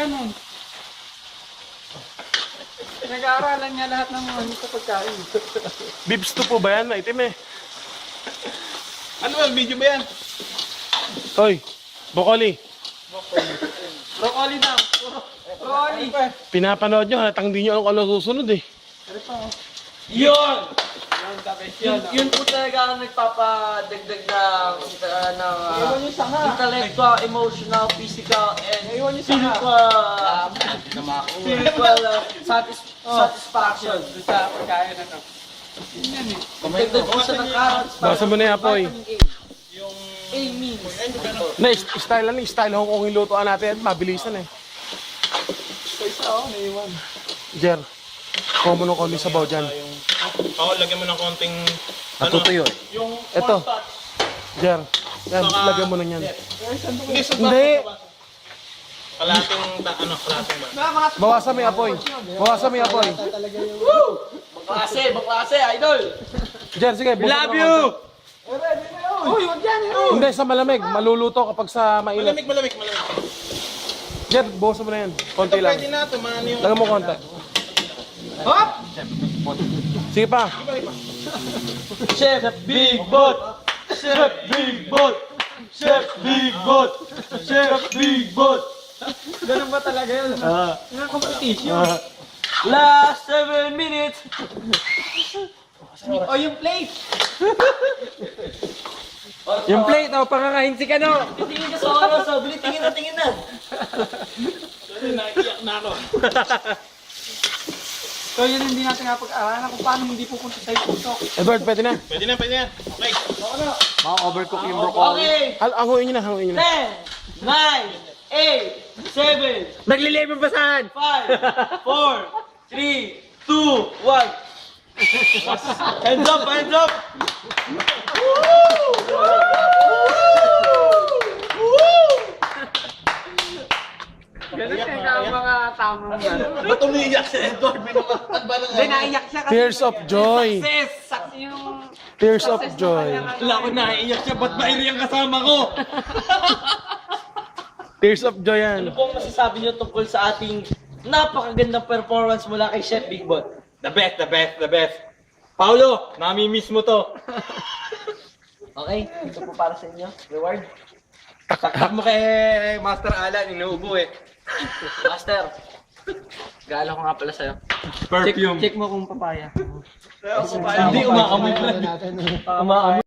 yan eh. Nag-aaralan niya lahat ng mga sa pagkain. Beef stew po ba yan? Maitim eh. Ano ba? Video ba yan? Hoy, broccoli. Broccoli daw. Broccoli. Pinapanood nyo, halatang di nyo ano susunod eh. Yun! Yun po talaga ang nagpapadagdag ng intellectual, emotional, physical, and spiritual satisfaction. Sa pagkain na to. Yan eh. Dagdag po siya ng carrots. Basa mo na yan, Apoy. Yung A means. Na, style lang, style Hong Kong yung lutoan natin at mabilisan eh. Isa oh, naiwan. Jer, common ng konti sabaw dyan. Oo, lagyan mo ng konting... Natutuyo eh. Yung Eto. cornstarch. Jer, yan, lagyan mo na yan. Hindi, sa Hindi! Kalating ba? Bawasan mo yung apoy. Bawasan mo yung apoy. Baklase, idol! Jer, sige. We love you! Uy, wag yan eh. Hindi, sa malamig. Maluluto kapag sa mainit. Malamig. Jer, bawasan mo na yan. Konti lang. Pwede na ito, man yung... Lagyan mo konti. Hop! Sige pa. Chef Big Bot! Chef Big Bot! Chef Big Bot! Chef Big Bot! Ganun ba talaga yun? Yung competition. Last 7 minutes! O yung plate. Yung plate, oh, pangakahinsi ka no. Tingin ka sa oras, bilis tingin na. Naiiyak na ako. So yun hindi natin napag-aaralan kung paano hindi pupunta sa putok. Edward, pwede na. Pwede na. Okay. Maka-overcook yung broccoli. Okay! Hanguin nyo na, hanguin nyo na. 10, 9, 8, 7, Naglilibang basahan! 5, 4, 3, 2, 1. Hands up! Ganun yung mga tamang yan. Ba't umiiyak si Edward? Binukatan ba Hindi, naiyak siya kasi. Tears of joy. Success yung... Tears of joy. Wala ko naiiyak siya, ba't mairi ang kasama ko? Tears of joy yan. Ano pong masasabi niyo tungkol sa ating napakagandang performance mula kay Chef Big Bot? The best. Paulo, nami-miss mo to. Okay, ito po para sa inyo. Reward. Taktak mo kay Master Alan, inuubo eh. Master. Gala ko nga pala sa'yo. Perfume. Check mo kung papaya. Hindi umaamoy pa. Umaamoy.